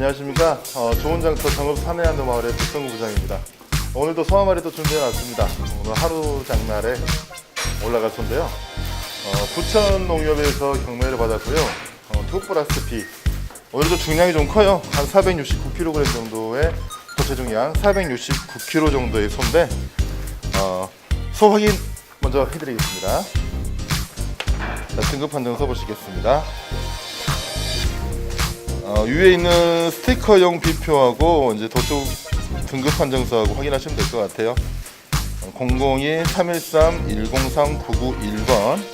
안녕하십니까. 좋은 장터 정읍 산해안도 마을의 백성구 부장입니다. 오늘도 소 한 마리 또 준비해놨습니다. 오늘 하루 장날에 올라갈 소인데요. 부천 농협에서 경매를 받았고요. 2+B. 오늘도 중량이 좀 커요. 한 469kg 정도의 도체중량, 469kg 정도의 소인데 소 확인 먼저 해드리겠습니다. 자, 등급 판정 써보시겠습니다. 위에 있는 스티커용 비표하고 이제 도쪽 등급 판정서하고 확인하시면 될 것 같아요. 002-313-103-991번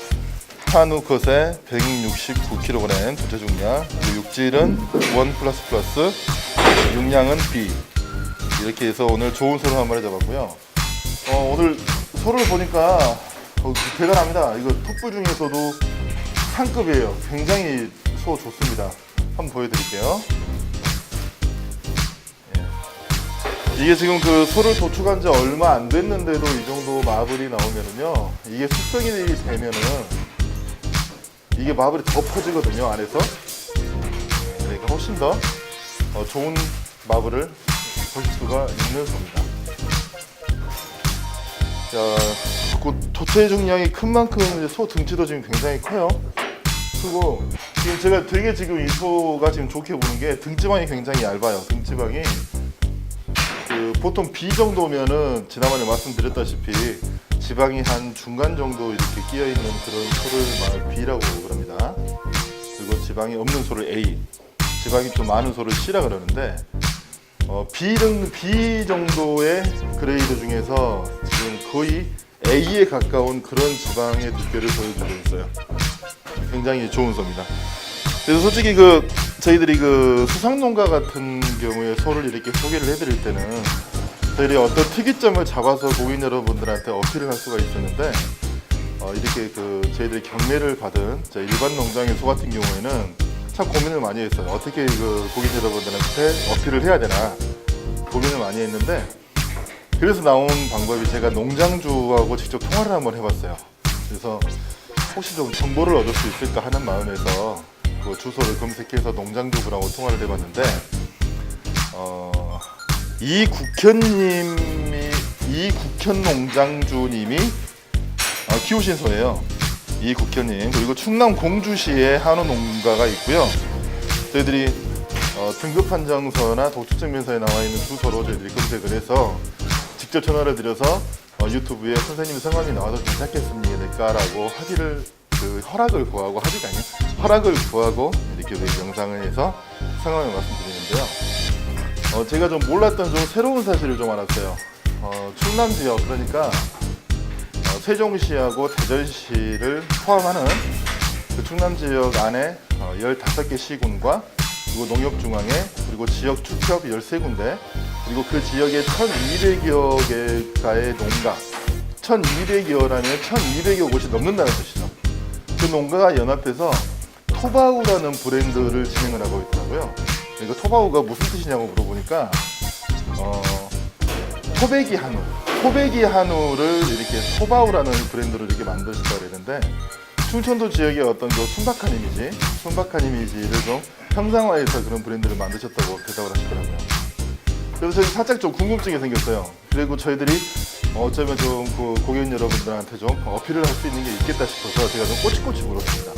한우 컷에 169kg 도체 중량, 그리고 육질은 1++, 용량은 B. 이렇게 해서 오늘 좋은 소를 한 마리 잡았고요. 오늘 소를 보니까 대단합니다. 이거 톱불 중에서도 상급이에요. 굉장히 소 좋습니다. 한번 보여드릴게요. 이게 지금 그 소를 도축한 지 얼마 안 됐는데도 이 정도 마블이 나오면은요, 이게 숙성이 되면은 이게 마블이 더 퍼지거든요, 안에서. 그러니까 훨씬 더 좋은 마블을 보실 수가 있는 소입니다. 자, 그 도체 중량이 큰 만큼 이제 소 등치도 지금 굉장히 커요. 그리고 지금 제가 되게 지금 이 소가 지금 좋게 보는 게 등지방이 굉장히 얇아요. 등지방이 보통 B 정도면은 지난번에 말씀드렸다시피 지방이 한 중간 정도 이렇게 끼어 있는 그런 소를 B라고 그럽니다. 그리고 지방이 없는 소를 A, 지방이 좀 많은 소를 C라 그러는데 B 정도의 그레이드 중에서 지금 거의 A에 가까운 그런 지방의 두께를 보여주고 있어요. 굉장히 좋은 소입니다. 그래서 솔직히 저희들이 수상농가 같은 경우에 소를 이렇게 소개를 해드릴 때는 저희들이 어떤 특이점을 잡아서 고객 여러분들한테 어필을 할 수가 있었는데 이렇게 저희들이 경매를 받은 일반 농장의 소 같은 경우에는 참 고민을 많이 했어요. 어떻게 고객 여러분들한테 어필을 해야 되나 고민을 많이 했는데, 그래서 나온 방법이 제가 농장주하고 직접 통화를 한번 해봤어요. 그래서 혹시 좀 정보를 얻을 수 있을까 하는 마음에서 그 주소를 검색해서 농장주분하고 통화를 해봤는데 이국현 농장주님이 키우신 소예요. 이국현님. 그리고 충남 공주시에 한우 농가가 있고요. 저희들이 등급 판정서나 도축증명서에 나와 있는 주소로 저희들이 검색을 해서 직접 전화를 드려서 유튜브에 선생님 성함이 나와도 괜찮겠습니까? 라고 허락을 구하고, 허락을 구하고 이렇게 영상을 해서 성함을 말씀드리는데요. 제가 좀 몰랐던 좀 새로운 사실을 좀 알았어요. 충남 지역, 그러니까 세종시하고 대전시를 포함하는 그 충남 지역 안에 15개 시군과 그리고 농협중앙회, 그리고 지역 축협 13군데, 그리고 그 지역에 1200여 개가의 농가, 1200여라면 1200여 곳이 넘는다는 뜻이죠. 그 농가가 연합해서 토바우라는 브랜드를 진행을 하고 있더라고요. 이거 토바우가 무슨 뜻이냐고 물어보니까 토백이 한우를 이렇게 토바우라는 브랜드로 이렇게 만드시다 그랬는데, 충청도 지역의 어떤 순박한 이미지를 좀 형상화해서 그런 브랜드를 만드셨다고 대답을 하시더라고요. 그래서 저희 살짝 좀 궁금증이 생겼어요. 그리고 저희들이 어쩌면 좀 고객 여러분들한테 좀 어필을 할 수 있는 게 있겠다 싶어서 제가 좀 꼬치꼬치 물었습니다.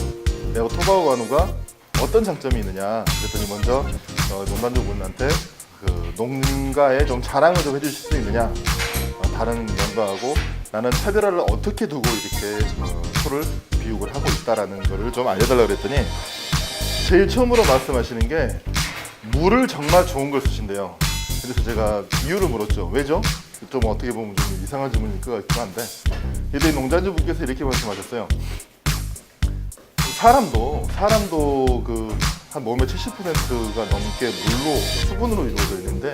내가 토바우 한우가 어떤 장점이 있느냐 그랬더니, 먼저 농단주분한테 농가에 좀 자랑을 좀 해주실 수 있느냐, 다른 농가하고 나는 차별화를 어떻게 두고 이렇게 소를 비육을 하고 있다라는 거를 좀 알려달라고 그랬더니, 제일 처음으로 말씀하시는 게 물을 정말 좋은 걸 쓰신대요. 그래서 제가 이유를 물었죠. 왜죠? 좀 어떻게 보면 좀 이상한 질문일 것 같긴 한데, 이때 농장주분께서 이렇게 말씀하셨어요. 사람도 한 몸의 70%가 넘게 물로, 수분으로 이루어져 있는데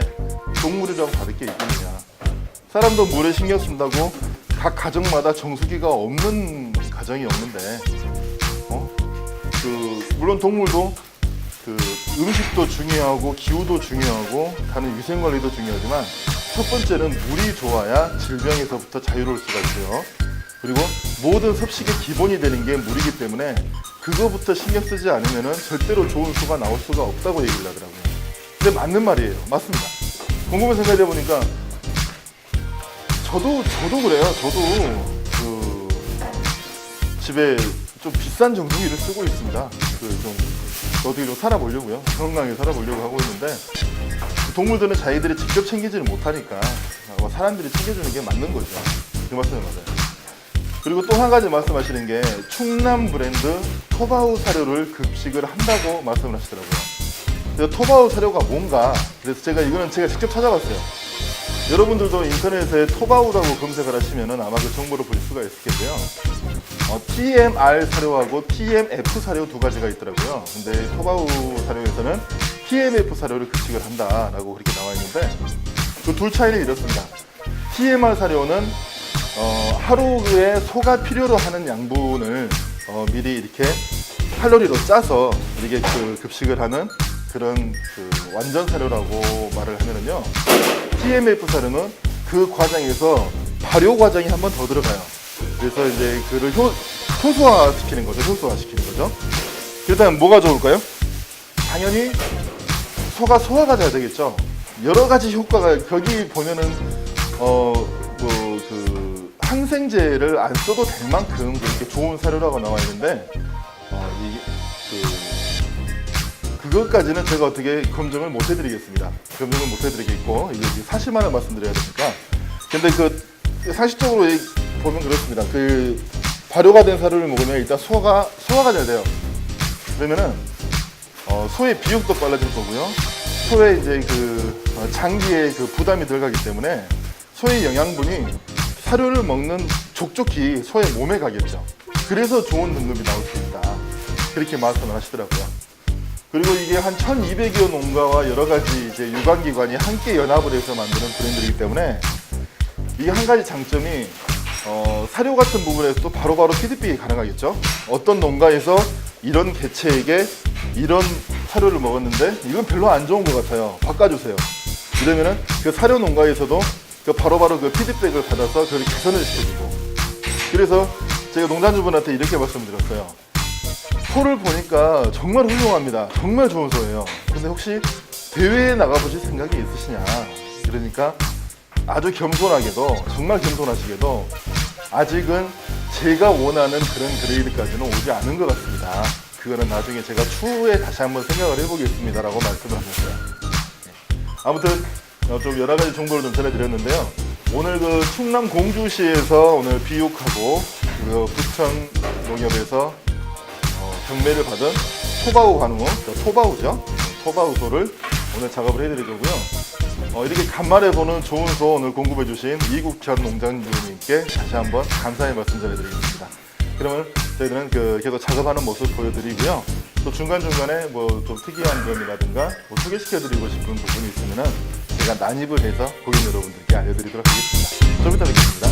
동물이라고 다를 게 있겠느냐. 사람도 물에 신경 쓴다고 각 가정마다 정수기가 없는 가정이 없는데, 물론 동물도 음식도 중요하고 기후도 중요하고 다른 위생관리도 중요하지만 첫 번째는 물이 좋아야 질병에서부터 자유로울 수가 있어요. 그리고 모든 섭식의 기본이 되는 게 물이기 때문에 그거부터 신경 쓰지 않으면 절대로 좋은 수가 나올 수가 없다고 얘기를 하더라고요. 근데 근데 맞는 말이에요. 맞습니다. 곰곰이 생각해 보니까 저도 그래요. 저도 그 집에 좀 비싼 정수기를 쓰고 있습니다. 좀 어떻게 좀 살아보려고요. 건강하게 살아보려고 하고 있는데 동물들은 자기들이 직접 챙기지를 못하니까 사람들이 챙겨주는 게 맞는 거죠. 그 말씀이 맞아요. 그리고 또 한 가지 말씀하시는 게 충남 브랜드 토바우 사료를 급식을 한다고 말씀을 하시더라고요. 그래서 토바우 사료가 뭔가, 그래서 제가 직접 찾아봤어요. 여러분들도 인터넷에 토바우라고 검색을 하시면은 아마 그 정보를 볼 수가 있을 텐데요. TMR 사료하고 TMF 사료 두 가지가 있더라고요. 근데 토바우 사료에서는 TMF 사료를 급식을 한다라고 그렇게 나와 있는데 그 둘 차이는 이렇습니다. TMR 사료는 하루에 소가 필요로 하는 양분을 미리 이렇게 칼로리로 짜서 이렇게 급식을 하는 그런 완전 사료라고 말을 하면은요. TMF 사료는 그 과정에서 발효 과정이 한 번 더 들어가요. 그래서 이제 그를 효소화시키는 거죠. 그렇다면 뭐가 좋을까요? 당연히 소가 소화가 잘 되겠죠. 여러 가지 효과가 거기 보면은 항생제를 안 써도 될 만큼 그렇게 좋은 사료라고 나와 있는데 그것까지는 제가 어떻게 검증을 못 해드리겠습니다. 검증을 못 해드리겠고 이게 사실만을 말씀드려야 되니까. 근데 상식적으로 보면 그렇습니다. 발효가 된 사료를 먹으면 일단 소화가 잘 돼요. 그러면은 소의 비육도 빨라질 거고요. 소의 이제 장기에 부담이 들어가기 때문에 소의 영양분이 사료를 먹는 족족히 소의 몸에 가겠죠. 그래서 좋은 등급이 나올 수 있다. 그렇게 말씀을 하시더라고요. 그리고 이게 한 1200여 농가와 여러 가지 이제 유관기관이 함께 연합을 해서 만드는 브랜드이기 때문에 이게 한 가지 장점이 사료 같은 부분에서도 바로바로 피드백이 가능하겠죠. 어떤 농가에서 이런 개체에게 이런 사료를 먹었는데 이건 별로 안 좋은 것 같아요. 바꿔주세요. 이러면은 그 사료 농가에서도 바로바로 그 피드백을 받아서 그걸 개선을 시켜주고. 그래서 제가 농장주분한테 이렇게 말씀드렸어요. 소를 보니까 정말 훌륭합니다. 정말 좋은 소예요. 근데 혹시 대회에 나가보실 생각이 있으시냐? 그러니까 아주 겸손하게도, 정말 겸손하시게도 아직은 제가 원하는 그런 그레이드까지는 오지 않은 것 같습니다. 그거는 나중에 제가 추후에 다시 한번 생각을 해보겠습니다 라고 말씀을 하셨어요. 아무튼 좀 여러 가지 정보를 좀 전해드렸는데요. 오늘 충남 공주시에서 오늘 비육하고 부천 농협에서 경매를 받은 토바우 한우, 토바우죠. 토바우소를 오늘 작업을 해드릴 거고요. 이렇게 간만에 보는 좋은 소 오늘 공급해 주신 이국현 농장주님께 다시 한번 감사의 말씀 전해드리겠습니다. 그러면 저희들은 계속 작업하는 모습 보여드리고요. 또 중간중간에 좀 특이한 점이라든가 소개시켜드리고 싶은 부분이 있으면은 제가 난입을 해서 고객 여러분들께 알려드리도록 하겠습니다. 좀 이따 뵙겠습니다.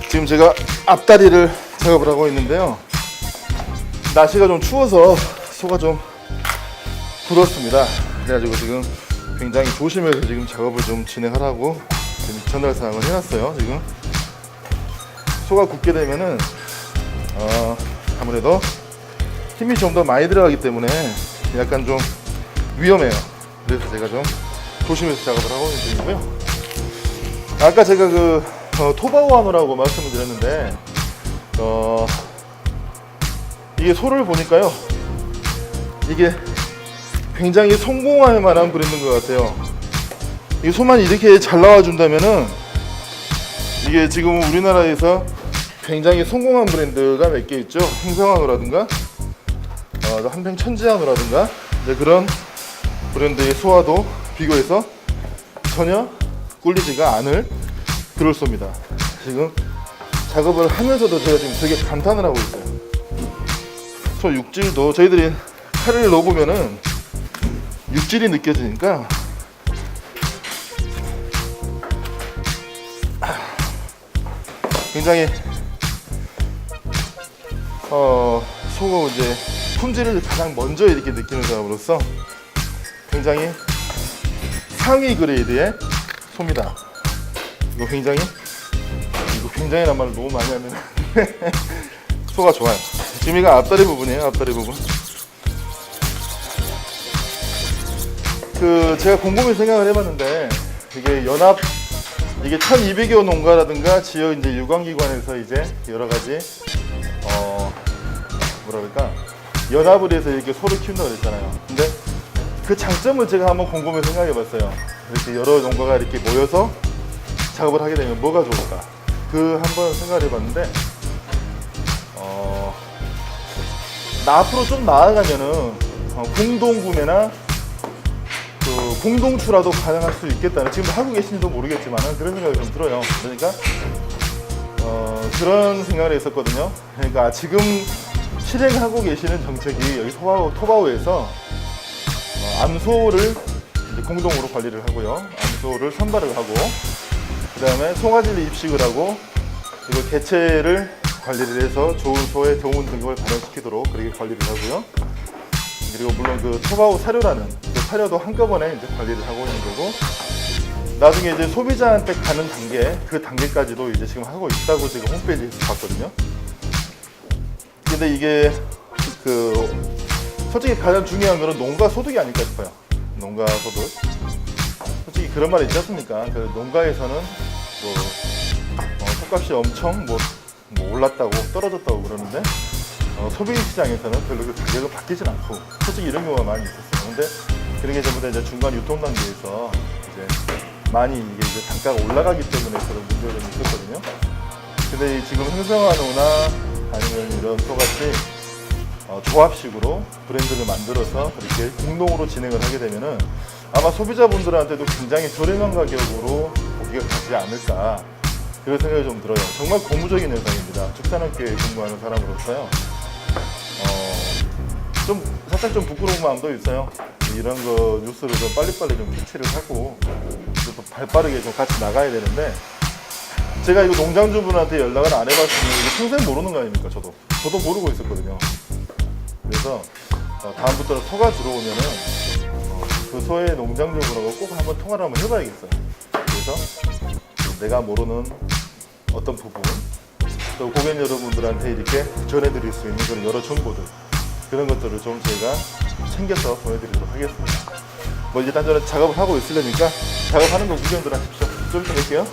지금 제가 앞다리를 작업을 하고 있는데요. 날씨가 좀 추워서 소가 좀 굳었습니다. 그래가지고 지금 굉장히 조심해서 지금 작업을 좀 진행하라고 지금 전달 사항을 해놨어요. 지금 소가 굳게 되면은 아무래도 힘이 좀 더 많이 들어가기 때문에 약간 좀 위험해요. 그래서 제가 좀 조심해서 작업을 하고 있는 중이고요. 아까 제가 토바우 한우라고 말씀을 드렸는데 이게 소를 보니까요, 이게 굉장히 성공할 만한 브랜드인 것 같아요. 이 소만 이렇게 잘 나와준다면은 이게 지금 우리나라에서 굉장히 성공한 브랜드가 몇 개 있죠. 행성한우라든가 한평 천지한우라든가 이제 그런 브랜드의 소와도 비교해서 전혀 꿀리지가 않을 그럴 소입니다. 지금 작업을 하면서도 제가 지금 되게 감탄을 하고 있어요. 소 육질도 저희들이 칼을 넣어보면은 육질이 느껴지니까 굉장히 소 이제 품질을 가장 먼저 이렇게 느끼는 사람으로서 굉장히 상위 그레이드의 소입니다. 이거 굉장히란 말을 너무 많이 하면 소가 좋아요. 지금 이거 앞다리 부분이에요. 앞다리 부분. 제가 곰곰이 생각을 해봤는데 이게 1200여 농가라든가 지역 이제 유관기관에서 이제 여러 가지 연합을 해서 이렇게 소를 키운다고 그랬잖아요. 근데 그 장점을 제가 한번 곰곰이 생각해봤어요. 이렇게 여러 농가가 이렇게 모여서 작업을 하게 되면 뭐가 좋을까? 한번 생각을 해봤는데 앞으로 좀 나아가면은 공동구매나 공동출하도 가능할 수 있겠다는, 지금 하고 계신지도 모르겠지만 그런 생각이 좀 들어요. 그러니까 그런 생각을 했었거든요. 그러니까 지금 실행하고 계시는 정책이 여기 토바오에서 암소를 이제 공동으로 관리를 하고요. 암소를 선발을 하고 그 다음에 송아지를 입식을 하고 그리고 개체를 관리를 해서 좋은 소의 좋은 등급을 발현시키도록 그렇게 관리를 하고요. 그리고 물론 그 토바오 사료라는 그 사료도 한꺼번에 이제 관리를 하고 있는 거고, 나중에 이제 소비자한테 가는 단계, 그 단계까지도 이제 지금 하고 있다고 제가 홈페이지에서 봤거든요. 근데 이게 솔직히 가장 중요한 거는 농가 소득이 아닐까 싶어요. 농가 소득. 솔직히 그런 말 있지 않습니까? 그 농가에서는 솥값이 엄청 올랐다고 떨어졌다고 그러는데 소비 시장에서는 별로 그 가격은 바뀌진 않고, 솔직히 이런 경우가 많이 있었어요. 근데 그런 게 전부 다 이제 중간 유통 단계에서 이제 많이 이게 이제 단가가 올라가기 때문에 그런 문제가 좀 있었거든요. 근데 지금 행성한우나 아니면 이런 소같이 조합식으로 브랜드를 만들어서 그렇게 공동으로 진행을 하게 되면은 아마 소비자분들한테도 굉장히 저렴한 가격으로 고기가 가지 않을까, 그런 생각이 좀 들어요. 정말 고무적인 현상입니다. 축산업계에 근무하는 사람으로서요. 살짝 좀 부끄러운 마음도 있어요. 이런 거 뉴스를 좀 빨리빨리 좀 캐치를 하고 또 발빠르게 좀 같이 나가야 되는데, 제가 이거 농장주분한테 연락을 안 해봤으면 이거 평생 모르는 거 아닙니까? 저도 모르고 있었거든요. 그래서 다음부터는 소가 들어오면은 그 소의 농장주분하고 꼭 한번 통화를 한번 해봐야겠어요. 그래서 내가 모르는 어떤 부분, 또 고객 여러분들한테 이렇게 전해드릴 수 있는 그런 여러 정보들, 그런 것들을 좀 저희가 챙겨서 보내드리도록 하겠습니다. 일단 저는 작업을 하고 있으려니까 작업하는 거 구경들 하십시오. 좀 이따 뵐게요.